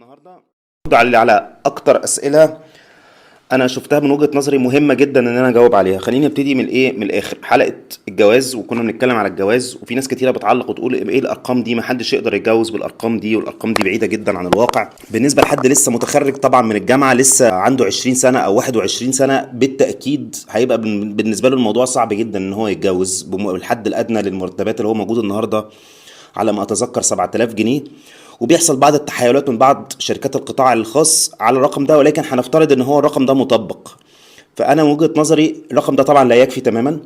النهارده على اكتر اسئله انا شفتها من وجهة نظري مهمه جدا ان انا اجاوب عليها. خليني ابتدي من الاخر. حلقه الجواز وكنا بنتكلم على الجواز، وفي ناس كتيره بتعلق وتقول ايه الارقام دي، ما حدش يقدر يتجوز بالارقام دي، والارقام دي بعيده جدا عن الواقع. بالنسبه لحد لسه متخرج طبعا من الجامعه، لسه عنده 20 سنه او 21 سنه، بالتاكيد هيبقى بالنسبه له الموضوع صعب جدا ان هو يتجوز بالحد الادنى للمرتبات اللي هو موجود النهارده على ما اتذكر 7000 جنيه. وبيحصل بعض التحايلات من بعض شركات القطاع الخاص على الرقم ده، ولكن هنفترض ان هو الرقم ده مطبق. فانا من وجهة نظري الرقم ده طبعا لا يكفي تماما،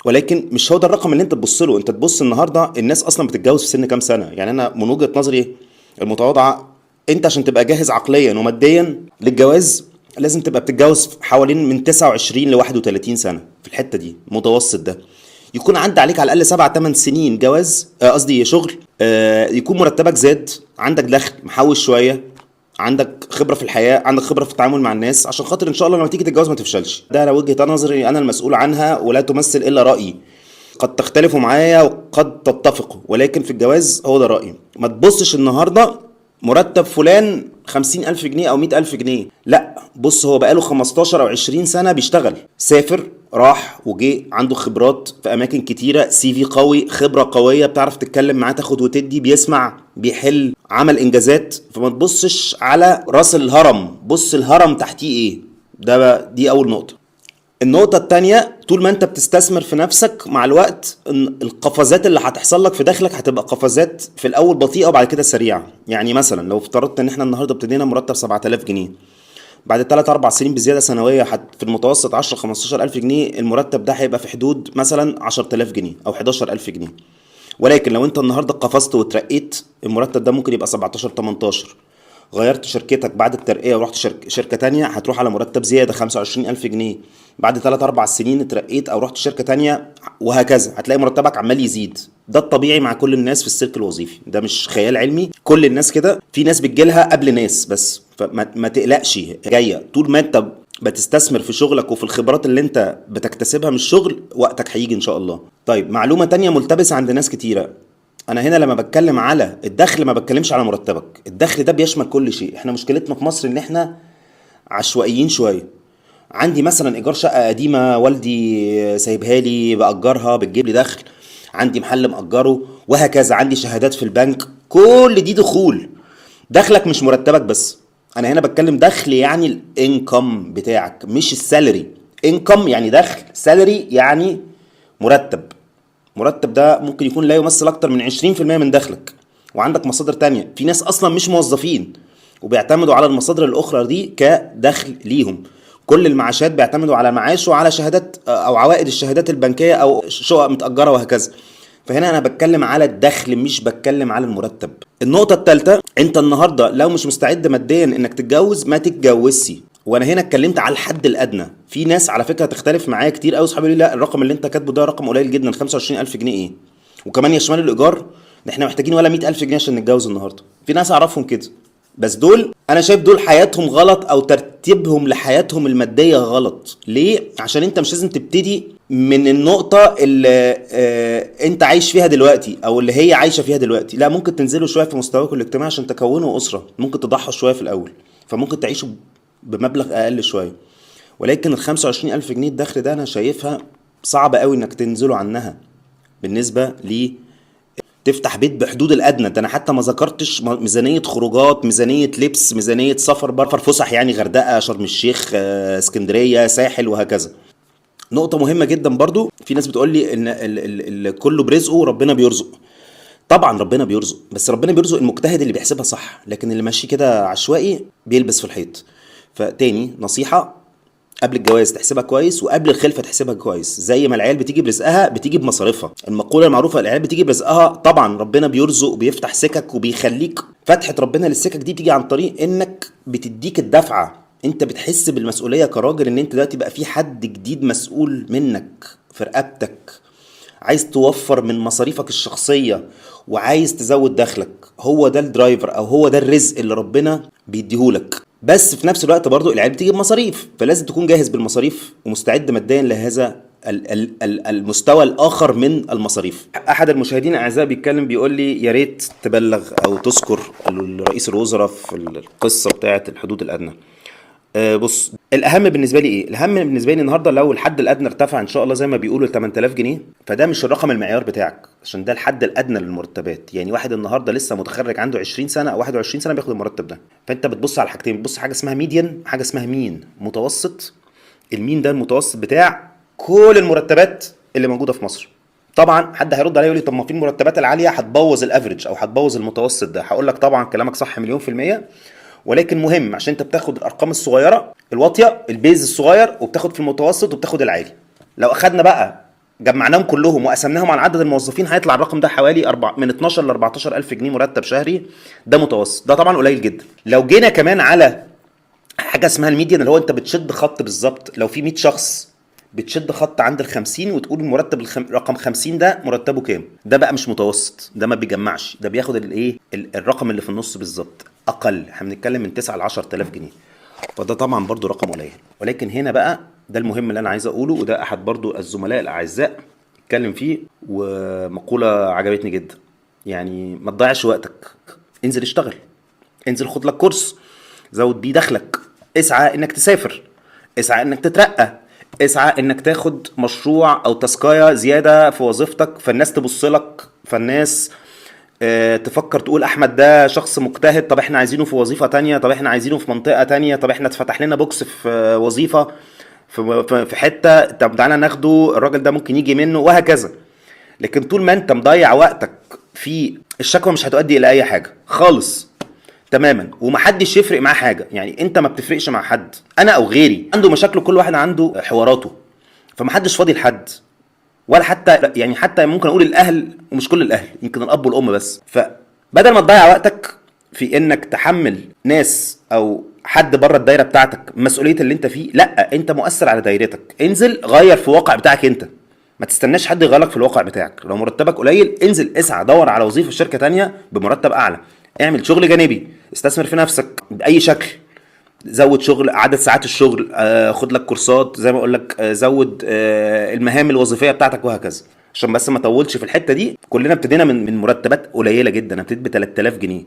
ولكن مش هو ده الرقم اللي انت تبص له. انت تبص النهارده الناس اصلا بتتجوز في سن كام سنه. يعني انا من وجهة نظري المتواضعه، انت عشان تبقى جاهز عقليا وماديا للجواز لازم تبقى بتتجوز حوالين من 29 ل 31 سنه، في الحته دي المتوسط ده. يكون عدى عليك على الاقل 7 8 سنين جواز، قصدي شغل. يكون مرتبك زاد، عندك دخل محوش شويه، عندك خبره في الحياه، عندك خبره في التعامل مع الناس، عشان خاطر ان شاء الله لما تيجي تتجوز ما تفشلش. ده انا وجهه نظري، انا المسؤول عنها ولا تمثل الا رايي. قد تختلفوا معايا وقد تتفقوا، ولكن في الجواز هو ده رأيي. ما تبصش النهاردة مرتب فلان 50,000 جنيه أو 100,000 جنيه، لا، بص هو بقاله 15 أو 20 سنة بيشتغل، سافر راح وجي، عنده خبرات في أماكن كتيرة، سي في قوي، خبرة قوية، بتعرف تتكلم معاه تاخد وتدي، بيسمع، بيحل، عمل إنجازات. فما تبصش على راس الهرم، بص الهرم تحتيه إيه. دي أول نقطة. النقطة التانية، طول ما انت بتستثمر في نفسك مع الوقت، القفزات اللي هتحصل لك في داخلك هتبقى قفزات في الاول بطيئة وبعد كده سريعة. يعني مثلا لو افترضت ان احنا النهاردة ابتدينا مرتب 7000 جنيه، بعد 3 4 سنين بزيادة سنوية في المتوسط 10 15000 جنيه، المرتب ده هيبقى في حدود مثلا 10000 جنيه او 11000 جنيه. ولكن لو انت النهاردة قفزت وترقيت، المرتب ده ممكن يبقى 17 18. غيرت شركتك بعد الترقية ورحت شركة تانية، هتروح على مرتب زيادة 25,000 جنيه. بعد 3 4 سنين اترقيت أو رحت شركة تانية، وهكذا هتلاقي مرتبك عمال يزيد. ده الطبيعي مع كل الناس في السلك الوظيفي، ده مش خيال علمي، كل الناس كده. في ناس بتجيلها قبل ناس، بس فما تقلقش، جاية. طول ما انت بتستثمر في شغلك وفي الخبرات اللي انت بتكتسبها من الشغل، وقتك هيجي ان شاء الله. طيب، معلومة تانية ملتبسة عند ناس كتيرة. انا هنا لما بتكلم على الدخل ما بتكلمش على مرتبك، الدخل ده بيشمل كل شيء. احنا مشكلتنا في مصر ان احنا عشوائيين شويه. عندي مثلا ايجار شقه قديمه والدي سايبها لي باجرها، بتجيب لي دخل. عندي محل مأجره، وهكذا. عندي شهادات في البنك، كل دي دخول. دخلك مش مرتبك بس. انا هنا بتكلم دخل يعني الانكم بتاعك، مش السالري. انكم يعني دخل، سالري يعني مرتب. مرتب ده ممكن يكون لا يمثل اكتر من 20% من دخلك. وعندك مصادر تانية، في ناس اصلا مش موظفين وبيعتمدوا على المصادر الاخرى دي كدخل ليهم. كل المعاشات بيعتمدوا على معاش وعلى شهادات او عوائد الشهادات البنكية او شقق متأجرة وهكذا. فهنا انا بتكلم على الدخل، مش بتكلم على المرتب. النقطة الثالثة، انت النهاردة لو مش مستعد ماديا انك تتجوز، ما تتجوزش. وانا هنا اتكلمت على الحد الادنى. في ناس على فكرة تختلف معايا كتير قوي، صحابي يقولوا لي لا، الرقم اللي انت كاتبه ده رقم قليل جدا، 25000 جنيه ايه؟ وكمان يشمل الايجار. ده احنا محتاجين ولا 100000 جنيه عشان نتجوز النهارده. في ناس اعرفهم كده، بس دول انا شايف دول حياتهم غلط، او ترتيبهم لحياتهم الماديه غلط. ليه؟ عشان انت مش لازم تبتدي من النقطه اللي انت عايش فيها دلوقتي او اللي هي عايشه فيها دلوقتي. لا، ممكن تنزلوا شويه في مستواكم الاجتماعي عشان تكونوا اسره. ممكن تضحوا شويه في الاول، فممكن تعيشوا بمبلغ اقل شويه. ولكن ال 25,000 جنيه الدخل ده انا شايفها صعب قوي انك تنزلوا عنها. بالنسبه لي تفتح بيت بحدود الادنى ده، انا حتى ما ذكرتش ميزانيه خروجات، ميزانيه لبس، ميزانيه سفر بره، فسح يعني، غردقه، شرم الشيخ، اسكندريه، ساحل، وهكذا. نقطه مهمه جدا برضو، في ناس بتقول لي ان كله برزقه ربنا بيرزق. طبعا ربنا بيرزق، بس ربنا بيرزق المجتهد اللي بيحسبها صح، لكن اللي ماشي كده عشوائي بيلبس في الحيط. فتاني نصيحه، قبل الجواز تحسبها كويس، وقبل الخلفه تحسبها كويس. زي ما العيال بتيجي برزقها بتيجي بمصاريفها، المقوله المعروفه العيال بتيجي برزقها. طبعا ربنا بيرزق وبيفتح سكك وبيخليك، فتحه ربنا للسكك دي بتيجي عن طريق انك بتديك الدفعه. انت بتحس بالمسؤوليه كراجل، ان انت دلوقتي بقى في حد جديد مسؤول منك في رقبتك، عايز توفر من مصاريفك الشخصيه وعايز تزود دخلك. هو ده الدرايفر، او هو ده الرزق اللي ربنا بيديهولك. بس في نفس الوقت برضو العيال بتيجي بمصاريف، فلازم تكون جاهز بالمصاريف ومستعد ماديا لهذا المستوى الاخر من المصاريف. احد المشاهدين الاعزاء بيتكلم بيقول لي يا ريت تبلغ او تذكر رئيس الوزراء في القصه بتاعه الحدود الادنى. بص، الاهم بالنسبه لي ايه؟ الاهم بالنسبه لي النهارده لو الحد الادنى ارتفع ان شاء الله زي ما بيقولوا ل 8000 جنيه، فده مش الرقم المعيار بتاعك، عشان ده الحد الادنى للمرتبات. يعني واحد النهارده لسه متخرج عنده 20 سنه او 21 سنه بياخد المرتب ده. فانت بتبص على حاجتين، بتبص حاجه اسمها ميديان، حاجه اسمها مين متوسط. المين ده المتوسط بتاع كل المرتبات اللي موجوده في مصر. طبعا حد هيرد عليا يقول لي طب ما في المرتبات العاليه هتبوظ الافريج او هتبوظ المتوسط ده. هقول لك طبعا كلامك صح مليون في الميه، ولكن مهم عشان انت بتاخد الارقام الصغيره الواطيه البيز الصغير، وبتاخد في المتوسط وبتاخد العالي. لو اخدنا بقى جمعناهم كلهم وقسمناهم على عدد الموظفين هيطلع الرقم ده حوالي من 12 ل 14 الف جنيه مرتب شهري. ده متوسط، ده طبعا قليل جدا. لو جينا كمان على حاجه اسمها الميديان، اللي هو انت بتشد خط بالظبط، لو في 100 شخص بتشد خط عند ال 50 وتقول المرتب رقم 50 ده مرتبه كام. ده بقى مش متوسط، ده ما بيجمعش، ده بياخد الايه الرقم اللي في النص بالظبط، اقل. احنا بنتكلم من 9 ل 10000 جنيه. فده طبعا برضو رقم قليل. ولكن هنا بقى ده المهم اللي انا عايز اقوله، وده احد برضو الزملاء الاعزاء اتكلم فيه، ومقولة عجبتني جدا. يعني ما تضيعش وقتك، انزل اشتغل، انزل خد لك كورس زود بيه دخلك، اسعى انك تسافر، اسعى انك تترقى، اسعى انك تاخد مشروع او تاسكايه زياده في وظيفتك، فالناس تبص لك، فالناس تفكر تقول احمد ده شخص مجتهد، طب احنا عايزينه في وظيفه تانية، طب احنا عايزينه في منطقه تانية، طب احنا اتفتح لنا بوكس في وظيفه في حته، طب تعالى ناخده، الراجل ده ممكن يجي منه، وهكذا. لكن طول ما انت مضيع وقتك في الشكوى مش هتؤدي الى اي حاجه خالص تماما، ومحدش يفرق معاه حاجه. يعني انت ما بتفرقش مع حد، انا او غيري عنده مشاكله، كل واحد عنده حواراته، فمحدش فاضي لحد، ولا حتى يعني حتى ممكن اقول الاهل، ومش كل الاهل، يمكن الاب والام بس. فبدل ما تضيع وقتك في انك تحمل ناس او حد بره الدايره بتاعتك مسؤوليه اللي انت فيه، لا، انت مؤثر على دايرتك، انزل غير في الواقع بتاعك انت، ما تستناش حد يغيرك في الواقع بتاعك. لو مرتبك قليل انزل اسعى دور على وظيفه في شركه تانية بمرتب اعلى، اعمل شغل جانبي، استثمر في نفسك باي شكل، زود شغل، عدد ساعات الشغل، خد لك كورسات زي ما اقول لك، زود المهام الوظيفيه بتاعتك، وهكذا. عشان بس ما اطولش في الحته دي، كلنا ابتدينا من مرتبات قليله جدا. انا ابتديت ب 3000 جنيه،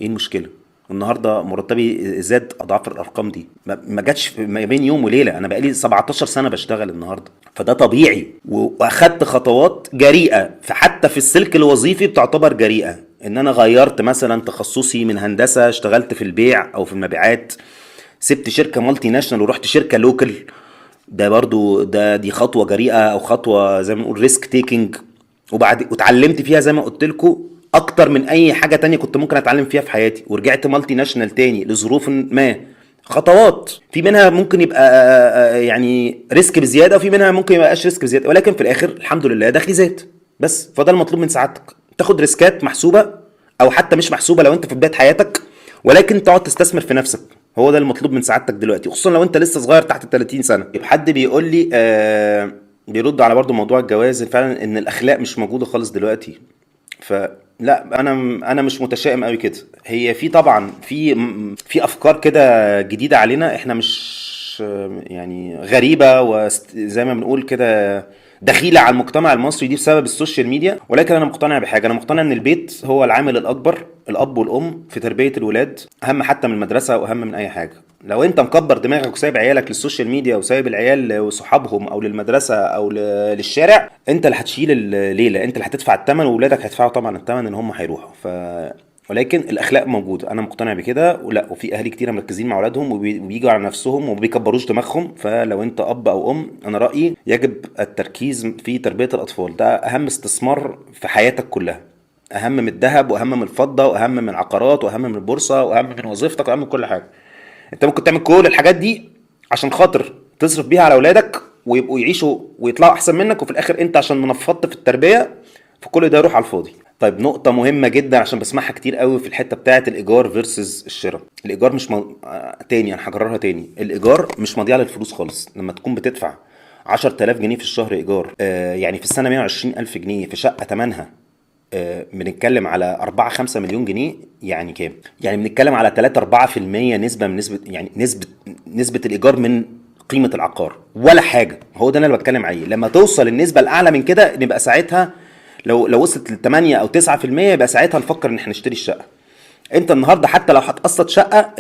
ايه المشكله؟ النهارده مرتبي زاد اضعاف الارقام دي، ما جاتش ما بين يوم وليله، انا بقالي 17 سنه بشتغل النهارده، فده طبيعي. واخدت خطوات جريئه، فحتى في السلك الوظيفي بتعتبر جريئه، ان انا غيرت مثلا تخصصي من هندسه، اشتغلت في البيع او في المبيعات، سبت شركه مالتي ناشونال ورحت شركه لوكال. ده برضو دي خطوه جريئه، او خطوه زي ما نقول ريسك تيكينج، واتعلمت فيها زي ما قلت لكم اكتر من اي حاجه تانية كنت ممكن اتعلم فيها في حياتي. ورجعت مالتي ناشونال تاني لظروف ما. خطوات في منها ممكن يبقى يعني ريسك بزياده، وفي منها ممكن يبقاش ريسك بزياده، ولكن في الاخر الحمد لله دخلي زاد. بس فده المطلوب من سعادتك، تاخد ريسكات محسوبه او حتى مش محسوبه لو انت في بدايه حياتك، ولكن تقعد تستثمر في نفسك. هو ده المطلوب من سعادتك دلوقتي، خصوصا لو انت لسه صغير تحت ال 30 سنه. يبقى حد بيقول لي بيرد على برضو موضوع الجواز، فعلا ان الاخلاق مش موجوده خالص دلوقتي. فلا، انا مش متشائم قوي كده. هي في طبعا في افكار كده جديده علينا، احنا مش يعني غريبه، وزي ما بنقول كده دخيله على المجتمع المصري، دي بسبب السوشيال ميديا. ولكن انا مقتنع بحاجه، انا مقتنع ان البيت هو العامل الاكبر، الاب والام في تربيه الولاد اهم حتى من المدرسه واهم من اي حاجه. لو انت مكبر دماغك وسايب عيالك للسوشيال ميديا، وسايب العيال وصحابهم او للمدرسه او للشارع، انت اللي هتشيل الليله، انت اللي هتدفع الثمن، واولادك هيدفعوا طبعا الثمن ان هم هيروحوا. ولكن الاخلاق موجوده، انا مقتنع بكده. ولا وفي اهالي كتيره مركزين مع اولادهم وبيجوا على نفسهم وما بيكبروش دماغهم. فلو انت اب او ام، انا رايي يجب التركيز في تربيه الاطفال، ده اهم استثمار في حياتك كلها، اهم من الذهب، واهم من الفضه، واهم من العقارات، واهم من البورصه، واهم من وظيفتك، واهم من كل حاجه. انت ممكن تعمل كل الحاجات دي عشان خاطر تصرف بيها على اولادك ويبقوا يعيشوا ويطلعوا احسن منك، وفي الاخر انت عشان منفضت في التربيه، فكل ده يروح على الفاضي. طيب نقطة مهمة جدا عشان بسمعها كتير قوي في الحتة بتاعة الإيجار فيرسز الشراء. الإيجار مش تاني أنا هكررها تاني، الإيجار مش مضيعة للفلوس خالص. لما تكون بتدفع 10000 جنيه في الشهر إيجار، يعني في السنة 120000 جنيه في شقة تمنها بنتكلم على 4-5 مليون جنيه، يعني كام؟ يعني بنتكلم على 3-4% نسبة من نسبة، يعني نسبة الإيجار من قيمه العقار ولا حاجه. هو ده اللي انا بتكلم عليه. لما توصل النسبه الاعلى من كده نبقى ساعتها، لو وصلت ل 8 او 9%، يبقى ساعتها نفكر ان احنا نشتري الشقه. انت النهارده حتى لو هتقسط شقه،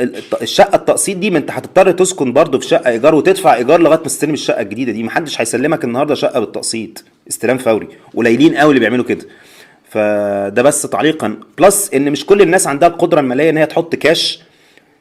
الشقه التقسيط دي، ما انت هتضطر تسكن برضه في شقه ايجار وتدفع ايجار لغايه ما تستلم الشقه الجديده دي. محدش هيسلمك النهارده شقه بالتقسيط استلام فوري، قليلين قوي اللي بيعملوا كده. فده بس تعليقا، بلس ان مش كل الناس عندها القدره الماليه ان هي تحط كاش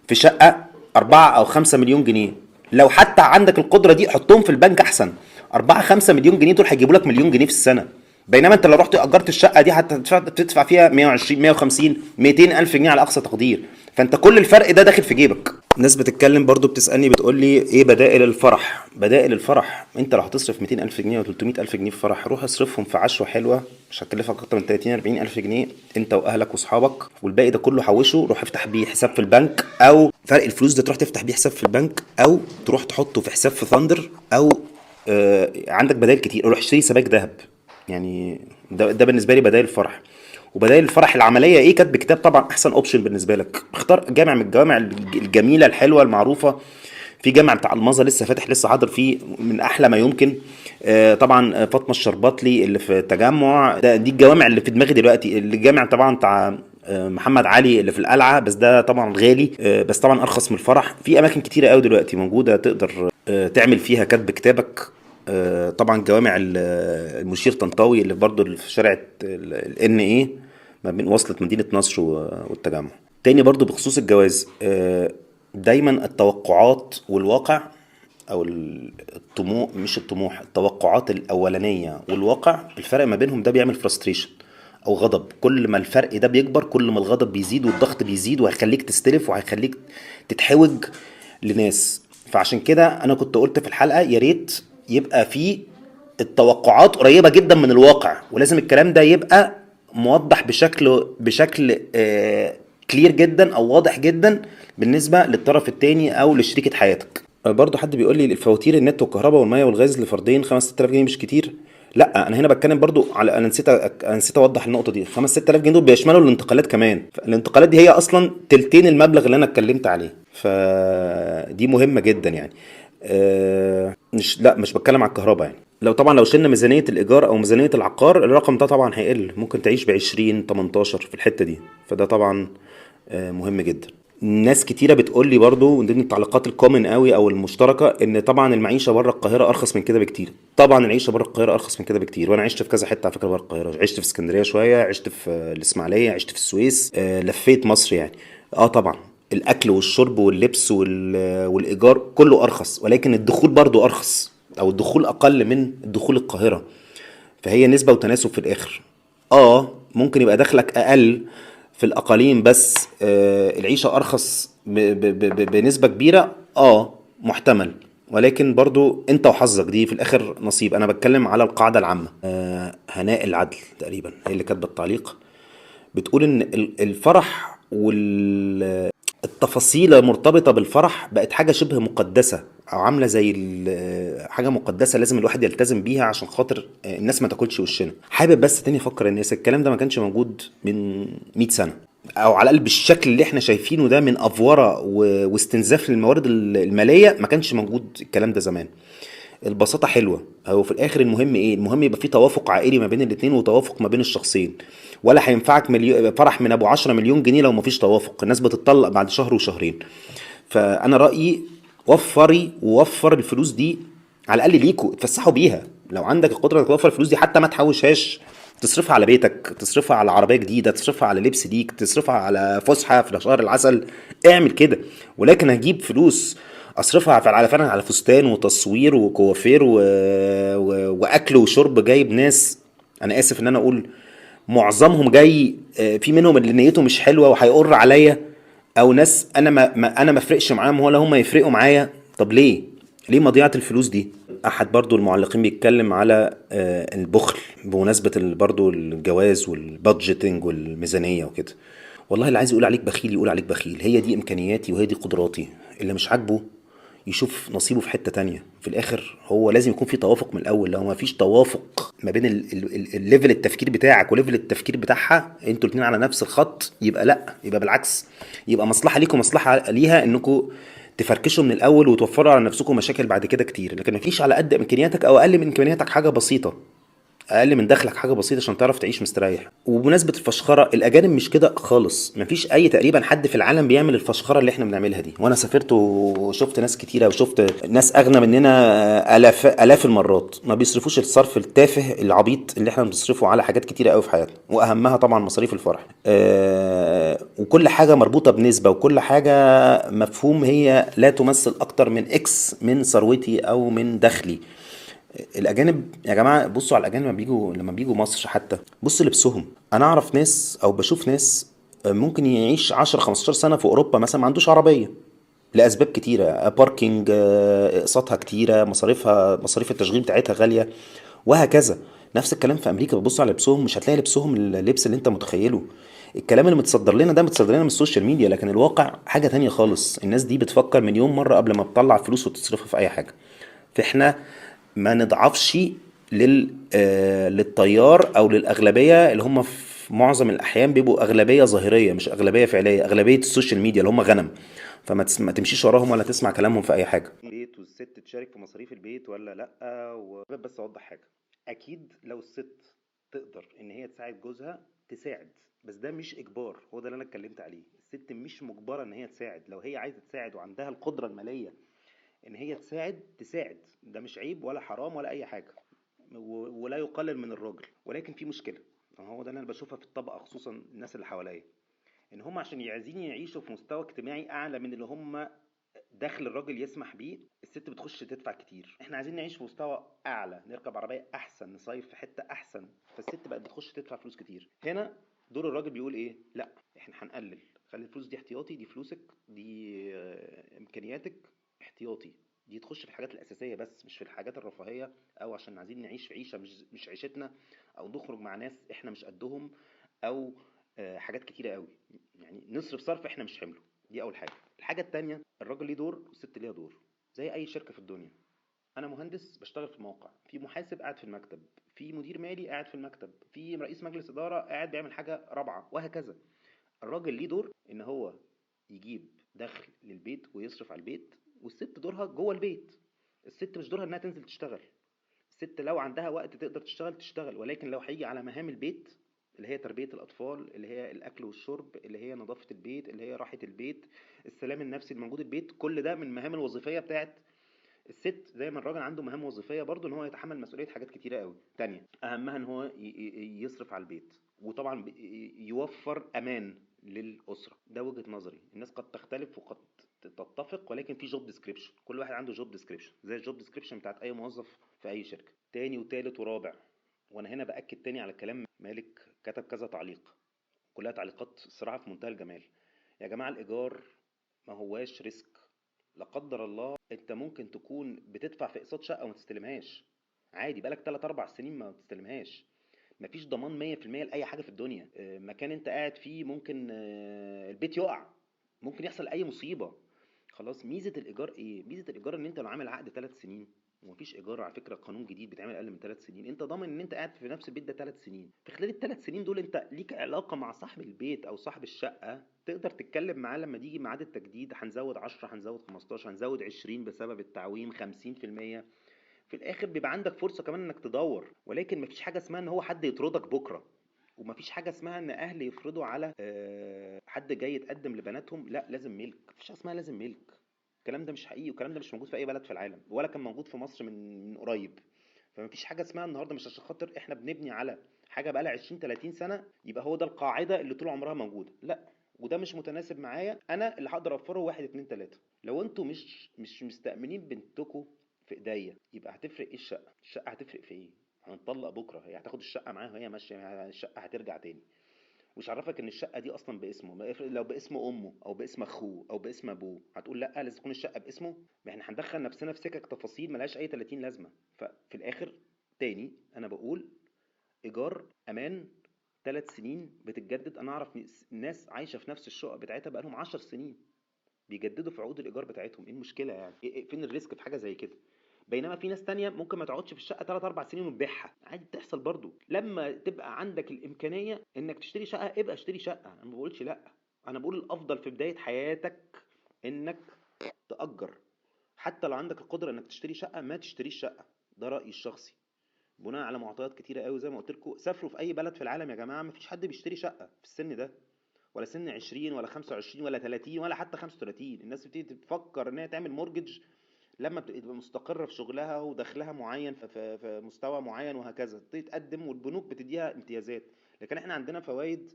في شقه 4 او 5 مليون جنيه. لو حتى عندك القدره دي حطهم في البنك احسن. 4 5 مليون جنيه دول هيجيبوا لك مليون جنيه في السنه. بينما انت لو رحت اجرت الشقه دي هتدفع فيها 120 150 200 الف جنيه على اقصى تقدير. فانت كل الفرق ده داخل في جيبك. الناس بتتكلم برضو، بتسالني بتقول لي ايه بدائل الفرح. بدائل الفرح، انت لو هتصرف 200 الف جنيه و 300 الف جنيه في فرح، روح اصرفهم في عشوه حلوه مش هتكلفك اكتر من 30 40 الف جنيه انت واهلك واصحابك، والباقي ده كله حوشه. روح افتح بيه حساب في البنك، او فرق الفلوس ده تروح تفتح بيه حساب في البنك، او تروح تحطه في حساب في ثاندر، او عندك بدائل كتير. روح اشتري سبائك ذهب. يعني ده بالنسبه لي بدائل الفرح. وبدائل الفرح العمليه ايه؟ كاتب كتاب طبعا احسن اوبشن بالنسبه لك. اختار جامع من الجوامع الجميله الحلوه المعروفه. في جامع بتاع الماظة لسه فاتح، لسه حاضر فيه من احلى ما يمكن. طبعا فاطمه الشرباطلي اللي في التجمع، دي الجوامع اللي في دماغي دلوقتي. الجامع طبعا بتاع محمد علي اللي في القلعه، بس ده طبعا غالي، بس طبعا ارخص من الفرح. في اماكن كتيره قوي دلوقتي موجوده تقدر تعمل فيها كتب كتابك. طبعا جوامع المشير طنطاوي اللي برضه في شارع الان ايه، ما بين وصلة مدينة نصر والتجمع. تاني برضه بخصوص الجواز، دايما التوقعات والواقع، او الطموح، مش الطموح، التوقعات الاولانية والواقع، الفرق ما بينهم ده بيعمل فرستريشن او غضب. كل ما الفرق ده بيكبر كل ما الغضب بيزيد والضغط بيزيد، وهيخليك تستلف وهيخليك تتحوج لناس. فعشان كده انا كنت قلت في الحلقة يا ريت يبقى في التوقعات قريبة جدا من الواقع، ولازم الكلام ده يبقى موضح بشكل كلير جدا او واضح جدا بالنسبة للطرف التاني او لشريكة حياتك. برضو حد بيقول لي الفواتير النت والكهرباء والميه والغاز لفردين 5 6000 جنيه مش كتير؟ لا، انا هنا بتكلم برضو على، انا نسيت اوضح النقطه دي. 5 6000 جنيه دول بيشملوا الانتقالات كمان. الانتقالات دي هي اصلا تلتين المبلغ اللي انا اتكلمت عليه، فدي مهمه جدا يعني. مش بتكلم على الكهرباء يعني. لو شلنا ميزانيه الايجار او ميزانيه العقار، الرقم ده طبعا هيقل، ممكن تعيش ب 20 18 في الحته دي. فده طبعا مهم جدا. ناس كتيرة بتقول لي برضو من ضمن التعليقات الكومن قوي او المشتركة، ان طبعا المعيشة بره القاهرة ارخص من كده بكتير. طبعا العيشة بره القاهرة ارخص من كده بكتير، وانا عشت في كذا حتة على فكرة بره القاهرة. عشت في اسكندرية شوية، عشت في الاسماعيلية، عشت في السويس، لفيت مصر يعني. طبعا الاكل والشرب واللبس والايجار كله ارخص، ولكن الدخول برضو ارخص، او الدخول اقل من دخول القاهرة. فهي نسبة وتناسب في الاخر. ممكن يبقى دخلك اقل في الاقاليم، بس العيشة ارخص بنسبة كبيرة. محتمل، ولكن برضو انت وحظك، دي في الاخر نصيب. انا بتكلم على القاعدة العامة. هناء العدل تقريبا هي اللي كاتبه التعليق، بتقول ان الفرح والتفاصيل المرتبطة بالفرح بقت حاجة شبه مقدسة، او عاملة زي حاجة مقدسة لازم الواحد يلتزم بيها عشان خاطر الناس ما تاكلش وشنا. حابب بس تاني افكر الناس، الكلام ده ما كانش موجود من 100 سنة، او على الاقل بالشكل اللي احنا شايفينه ده من افوره واستنزاف للموارد الماليه. ما كانش موجود الكلام ده زمان. البساطه حلوه. هو في الاخر المهم ايه؟ المهم يبقى في توافق عائلي ما بين الاتنين، وتوافق ما بين الشخصين. ولا هينفعك فرح من ابو 10 مليون جنيه لو ما فيش توافق. الناس بتطلق بعد شهر وشهرين. فانا رايي وفر الفلوس دي على الاقل ليكوا اتفسحوا بيها. لو عندك القدره انك توفر الفلوس دي، حتى ما تحوشهاش تصرفها على بيتك، تصرفها على عربيه جديده، تصرفها على لبس ليك، تصرفها على فسحه في شهر العسل، اعمل كده. ولكن هجيب فلوس اصرفها على فعلا على فستان وتصوير وكوافير واكل وشرب، جايب ناس، انا اسف ان انا اقول معظمهم جاي في منهم اللي نيته مش حلوه وهيقر عليا، او ناس انا ما فرقش معاهم ولا هم يفرقوا معايا. طب ليه مضيعه الفلوس دي؟ احد برضو المعلقين بيتكلم على البخل بمناسبه برضو الجواز والبادجيتنج والميزانيه وكده. والله اللي عايز يقول عليك بخيل يقول عليك بخيل، هي دي امكانياتي وهي دي قدراتي. اللي مش عاجبه يشوف نصيبه في حتة تانية. في الاخر هو لازم يكون في توافق من الاول. لو ما فيش توافق ما بين الليفل التفكير بتاعك وليفل التفكير بتاعها، انتوا الاتنين على نفس الخط، يبقى لا، يبقى بالعكس، يبقى مصلحة ليكم مصلحة ليها انكم تفركشوا من الاول وتوفروا على نفسكم مشاكل بعد كده كتير. لكن مفيش على قد امكانياتك او اقل من امكانياتك حاجه بسيطه، اقل من دخلك حاجه بسيطه عشان تعرف تعيش مستريح. وبمناسبه الفشخره، الاجانب مش كده خالص، مفيش اي تقريبا حد في العالم بيعمل الفشخره اللي احنا بنعملها دي. وانا سافرت وشفت ناس كتيره، وشفت ناس اغنى مننا الاف الاف المرات، ما بيصرفوش الصرف التافه العبيط اللي احنا بنصرفه على حاجات كتيره قوي في حياتنا، واهمها طبعا مصاريف الفرح. وكل حاجه مربوطه بنسبه، وكل حاجه مفهوم هي لا تمثل اكتر من اكس من ثروتي او من دخلي. الاجانب يا جماعه، بصوا على الاجانب لما بيجوا مصر، حتى بص لبسهم. انا اعرف ناس او بشوف ناس ممكن يعيش 10 15 سنه في اوروبا مثلا ما عندوش عربيه لاسباب كتيره، باركينج، اقساطها كتيره، مصاريف التشغيل بتاعتها غاليه، وهكذا. نفس الكلام في امريكا، بتبص على لبسهم مش هتلاقي لبسهم اللبس اللي انت متخيله. الكلام اللي متصدر لنا ده متصدر لنا من السوشيال ميديا، لكن الواقع حاجه تانية خالص. الناس دي بتفكر مليون مره قبل ما تطلع فلوس وتصرفها في اي حاجه. فاحنا ما نضعفش للتيار او للاغلبيه اللي هم في معظم الاحيان بيبقوا اغلبيه ظاهريه مش اغلبيه فعليه، اغلبيه السوشيال ميديا اللي هم غنم. ما تمشيش وراهم ولا تسمع كلامهم في اي حاجه. البيت والست تشارك في مصاريف البيت ولا لا؟ بس اوضح حاجه، اكيد لو الست تقدر ان هي تساعد جوزها تساعد، بس ده مش اجبار. هو ده اللي انا اتكلمت عليه. الست مش مجبره ان هي تساعد. لو هي عايزه تساعد وعندها القدره الماليه ان هي تساعد، ده مش عيب ولا حرام ولا اي حاجه، ولا يقلل من الراجل. ولكن في مشكله، هو ده اللي انا بشوفها في الطبقه، خصوصا الناس اللي حواليا، ان هم عشان عايزين يعيشوا في مستوى اجتماعي اعلى من اللي هم دخل الراجل يسمح بيه، الست بتخش تدفع كتير. احنا عايزين نعيش في مستوى اعلى، نركب عربيه احسن، نصيف في حته احسن، فالست بقت بتخش تدفع فلوس كتير. هنا دور الراجل بيقول ايه؟ لا، احنا هنقلل، خلي الفلوس دي احتياطي، دي فلوسك، دي امكانياتك احتياطي، دي تخش في الحاجات الاساسيه بس مش في الحاجات الرفاهيه، او عشان عايزين نعيش في عيشه مش عيشتنا، او نخرج مع ناس احنا مش قدهم، او حاجات كتيره قوي. يعني نصرف صرف احنا مش حمله. دي اول حاجه. الحاجه التانية، الراجل ليه دور والست ليها دور، زي اي شركه في الدنيا. انا مهندس بشتغل في موقع، في محاسب قاعد في المكتب، في مدير مالي قاعد في المكتب، في رئيس مجلس اداره قاعد بيعمل حاجه رابعه، وهكذا. الراجل ليه دور ان هو يجيب دخل للبيت ويصرف على البيت، والست دورها جوه البيت. الست مش دورها انها تنزل تشتغل. الست لو عندها وقت تقدر تشتغل، ولكن لو هيجي على مهام البيت، اللي هي تربية الأطفال، اللي هي الأكل والشرب، اللي هي نظافة البيت، اللي هي راحة البيت، السلام النفسي الموجود البيت، كل ده من المهام الوظيفية بتاعت الست. زي ما الراجل عنده مهام وظيفية برضه ان هو يتحمل مسؤولية حاجات كتيرة قوي تانية، اهمها ان هو يصرف على البيت، وطبعا يوفر امان للأسرة. ده وجهة نظري. الناس قد تختلف وقد تتفق، ولكن في جوب ديسكريبشن، كل واحد عنده جوب ديسكريبشن زي الجوب ديسكريبشن بتاعت اي موظف في اي شركة. تاني وتالت ورابع، وانا هنا باكد تاني على كلام مالك، كتب كذا تعليق، كلها تعليقات الصراحه في منتهى الجمال. يا جماعه، الايجار ما هواش ريسك. لا قدر الله انت ممكن تكون بتدفع في اقساط شقه وما تستلمهاش، عادي، بقالك 3 4 سنين ما تستلمهاش. مفيش ضمان 100% لاي حاجه في الدنيا. مكان انت قاعد فيه ممكن البيت يقع، ممكن يحصل اي مصيبه. خلاص، ميزه الايجار ايه؟ ميزه الايجار ان انت لو عامل عقد 3 سنين، ومفيش ايجار على فكره، قانون جديد بيتعمل اقل من 3 سنين، انت ضامن ان انت قاعد في نفس البيت ده 3 سنين. في خلال الثلاث سنين دول انت ليك علاقه مع صاحب البيت او صاحب الشقه، تقدر تتكلم معاه لما تيجي ميعاد التجديد، هنزود 10، هنزود 15، هنزود 20 بسبب التعويم 50%. في الاخر بيبقى عندك فرصه كمان انك تدور. ولكن مفيش حاجه اسمها ان هو حد يطردك بكره، ومفيش حاجه اسمها ان اهل يفرضوا على حد جاي يتقدم لبناتهم لا لازم ملك. مفيش حاجه اسمها لازم ملك. الكلام ده مش حقيقي، والكلام ده مش موجود في اي بلد في العالم، ولا كان موجود في مصر من قريب. فمفيش حاجه اسمها النهارده مش عشان خاطر احنا بنبني على حاجه بقالها 20 30 سنه يبقى هو ده القاعده اللي طول عمرها موجوده، لا. وده مش متناسب معايا. انا اللي هقدر اوفره واحد اتنين تلاته. لو انتوا مش مستأمنين بنتكم في ايديا، يبقى هتفرق ايه الشقه هتفرق في ايه؟ هنطلق بكره، هي هتاخد الشقه معاها وهي ماشيه، الشقه هترجع تاني. مش عرفك ان الشقه دي اصلا باسمه؟ ما لو باسم امه او باسم اخوه او باسم ابوه هتقول لا لازم تكون الشقه باسمه؟ ما احنا هندخل نفسنا في سكك تفاصيل ملهاش اي 30 لازمه. ففي الاخر تاني انا بقول ايجار امان، 3 سنين بتتجدد. انا اعرف ناس عايشه في نفس الشقه بتاعتها بقالهم 10 سنين بيجددوا في عقود الايجار بتاعتهم. ايه المشكله يعني؟ فين الريسك في حاجه زي كده؟ بينما في ناس تانية ممكن ما تقعدش في الشقه 3 4 سنين وتبيعها عادي، بتحصل برضو. لما تبقى عندك الامكانيه انك تشتري شقه ابقى اشتري شقه، انا ما بقولش لا. انا بقول الافضل في بدايه حياتك انك تأجر. حتى لو عندك القدرة انك تشتري شقة، ما تشتريش شقة. ده رأيي الشخصي، بناء على معطيات كتيرة قوي. زي ما قلت لكم، سافروا في اي بلد في العالم يا جماعة، مفيش حد بيشتري شقة في السن ده، ولا سن 20 ولا 25 ولا 30 ولا حتى 35. الناس بتبتدي تفكر ان هي تعمل مورجج لما بتبقى مستقرة في شغلها ودخلها معين في مستوى معين، وهكذا تبتدي تقدم، والبنوك بتديها امتيازات. لكن احنا عندنا فوائد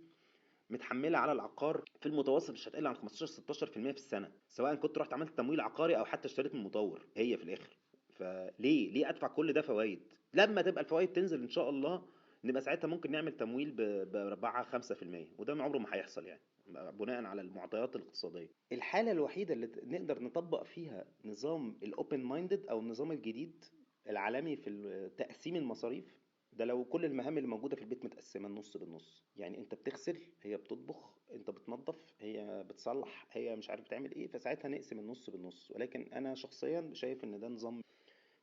متحمله على العقار في المتوسط مش هتقل عن 15 16% في السنه، سواء كنت رحت عملت تمويل عقاري او حتى اشتريت من مطور. هي في الاخر، فليه ادفع كل ده فوائد؟ لما تبقى الفوائد تنزل ان شاء الله، نبقى ساعتها ممكن نعمل تمويل ب 4 5%، وده عمره ما هيحصل يعني، بناء على المعطيات الاقتصاديه. الحاله الوحيده اللي نقدر نطبق فيها نظام الاوبن مايندد او النظام الجديد العالمي في تقسيم المصاريف، ده لو كل المهام اللي موجودة في البيت متقسمة النص بالنص. يعني انت بتغسل، هي بتطبخ، انت بتنظف، هي بتصلح، هي مش عارف بتعمل ايه، فساعتها نقسم النص بالنص. ولكن انا شخصيا شايف ان ده نظام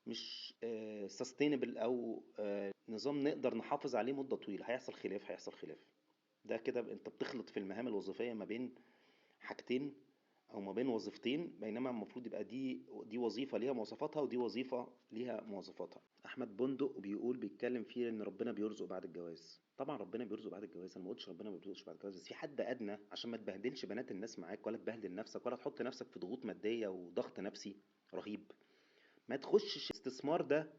مش سستينبل، او نظام نقدر نحافظ عليه مدة طويلة. هيحصل خلاف، هيحصل خلاف. ده كده انت بتخلط في المهام الوظيفية ما بين حاجتين، او ما بين وظيفتين، بينما المفروض يبقى دي وظيفه ليها مواصفاتها، ودي وظيفه ليها مواصفاتها. احمد بندق بيتكلم فيه ان ربنا بيرزق بعد الجواز. طبعا ربنا بيرزق بعد الجواز، انا ما قلتش ربنا ما بيرزقش بعد الجواز، بس في حد ادنى عشان ما تبهدلش بنات الناس معاك، ولا تبهدل نفسك، ولا تحط نفسك في ضغوط ماديه وضغط نفسي رهيب. ما تخشش استثمار ده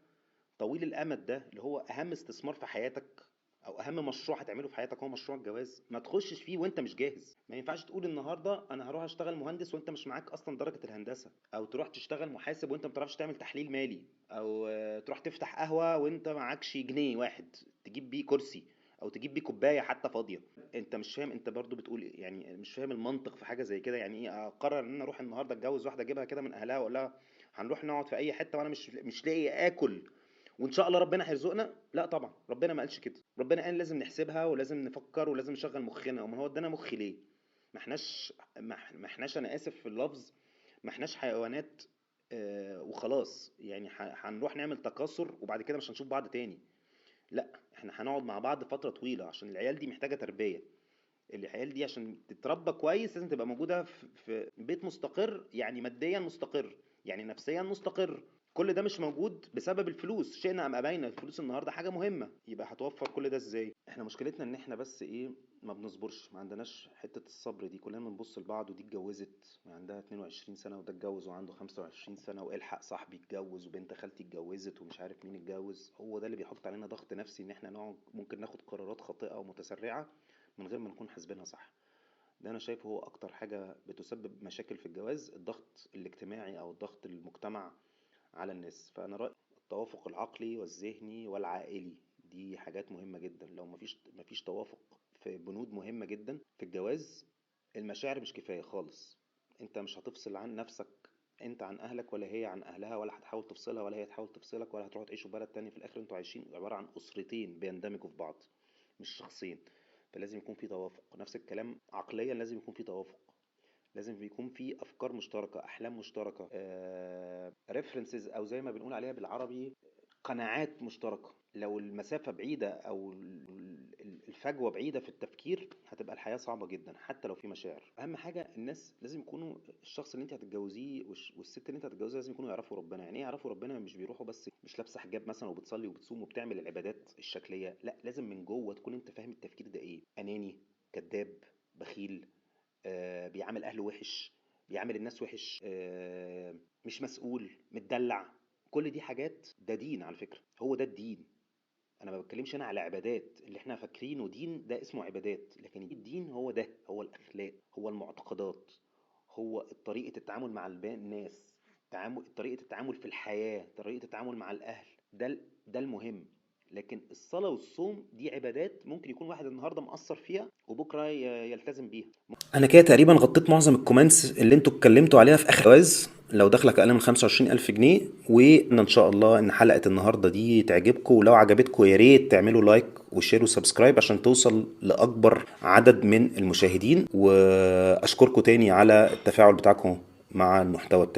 طويل الامد، ده اللي هو اهم استثمار في حياتك، او اهم مشروع هتعمله في حياتك هو مشروع الجواز. ما تخشش فيه وانت مش جاهز. ما ينفعش تقول النهارده انا هروح اشتغل مهندس وانت مش معاك اصلا درجة الهندسة، او تروح تشتغل محاسب وانت ما بتعرفش تعمل تحليل مالي، او تروح تفتح قهوة وانت معكش جنيه واحد تجيب بيه كرسي، او تجيب بيه كوبايه حتى فاضيه. انت مش فاهم، انت برضو بتقول يعني مش فاهم المنطق في حاجه زي كده. يعني ايه اقرر ان انا اروح النهارده اتجوز واحده، اجيبها كده من اهلها واقول لها هنروح نقعد في اي حته وانا مش لاقي اكل، وان شاء الله ربنا هيرزقنا؟ لا طبعا، ربنا ما قالش كده. ربنا قال لازم نحسبها ولازم نفكر ولازم نشغل مخنا. وما هو ادانا مخ ليه؟ ما احناش انا اسف في اللفظ، ما احناش حيوانات وخلاص يعني هنروح نعمل تكاثر وبعد كده مش هنشوف بعض تاني. لا، احنا هنقعد مع بعض فترة طويلة، عشان العيال دي محتاجة تربية. العيال دي عشان تتربى كويس لازم تبقى موجودة في بيت مستقر، يعني ماديا مستقر، يعني نفسيا مستقر. كل ده مش موجود بسبب الفلوس، شئنا ام ابينا الفلوس النهارده حاجه مهمه. يبقى هتوفر كل ده ازاي؟ احنا مشكلتنا ان احنا بس ايه، ما بنصبرش، ما عندناش حته الصبر دي. كلنا بنبص لبعض، ودي اتجوزت عندها 22 سنه، وده اتجوز وعنده 25 سنه، والحق صاحبي اتجوز، وبنت خالتي اتجوزت، ومش عارف مين اتجوز. هو ده اللي بيحط علينا ضغط نفسي، ان احنا نقعد ممكن ناخد قرارات خاطئه ومتسرعه من غير ما نكون حاسبينها صح. ده انا شايفه هو اكتر حاجه بتسبب مشاكل في الجواز، الضغط الاجتماعي او الضغط المجتمع على الناس. فأنا رأيي التوافق العقلي والذهني والعائلي، دي حاجات مهمة جدا. لو مفيش توافق في بنود مهمة جدا في الجواز، المشاعر مش كفاية خالص. انت مش هتفصل عن نفسك انت عن اهلك، ولا هي عن اهلها، ولا هتحاول تفصلها، ولا هي تحاول تفصلك، ولا هتروحوا تعيشوا في بلد تاني. في الاخر انتوا عايشين عبارة عن اسرتين بيندمجوا في بعض، مش شخصين. فلازم يكون في توافق. نفس الكلام عقليا، لازم يكون في توافق، لازم بيكون في افكار مشتركه، احلام مشتركه، ريفرنسز، او زي ما بنقول عليها بالعربي قناعات مشتركه. لو المسافه بعيده او الفجوه بعيده في التفكير، هتبقى الحياه صعبه جدا حتى لو في مشاعر. اهم حاجه الناس لازم يكونوا، الشخص اللي انت هتتجوزيه والست اللي انت هتتجوزها لازم يكونوا يعرفوا ربنا. يعني ايه يعرفوا ربنا؟ مش بيروحوا بس مش لابسه حجاب مثلا وبتصلي وبتصوم وبتعمل العبادات الشكليه، لا، لازم من جوه تكون انت فاهم التفكير ده ايه. اناني، كذاب، بخيل، بيعامل اهله وحش، بيعامل الناس وحش، مش مسؤول، متدلع. كل دي حاجات، ده دين على فكرة، هو ده الدين. انا ما بتكلمش انا على عبادات اللي احنا فاكرينه دين، ده اسمه عبادات. لكن الدين هو ده، هو الاخلاق، هو المعتقدات، هو طريقة التعامل مع الناس، طريقة التعامل في الحياة، طريقة التعامل مع الاهل. ده المهم. لكن الصلاة والصوم دي عبادات ممكن يكون واحد النهاردة مقصر فيها وبكرة يلتزم بيها. انا كده تقريبا غطيت معظم الكومنتس اللي انتوا اتكلمتوا عليها في اخر جواز. لو دخلك اقل من 25,000 جنيه، وان شاء الله ان حلقة النهاردة دي تعجبكم، ولو عجبتكم يا ريت تعملوا لايك وشير وسبسكرايب عشان توصل لاكبر عدد من المشاهدين. واشكركم تاني على التفاعل بتاعكم مع المحتوى التاني.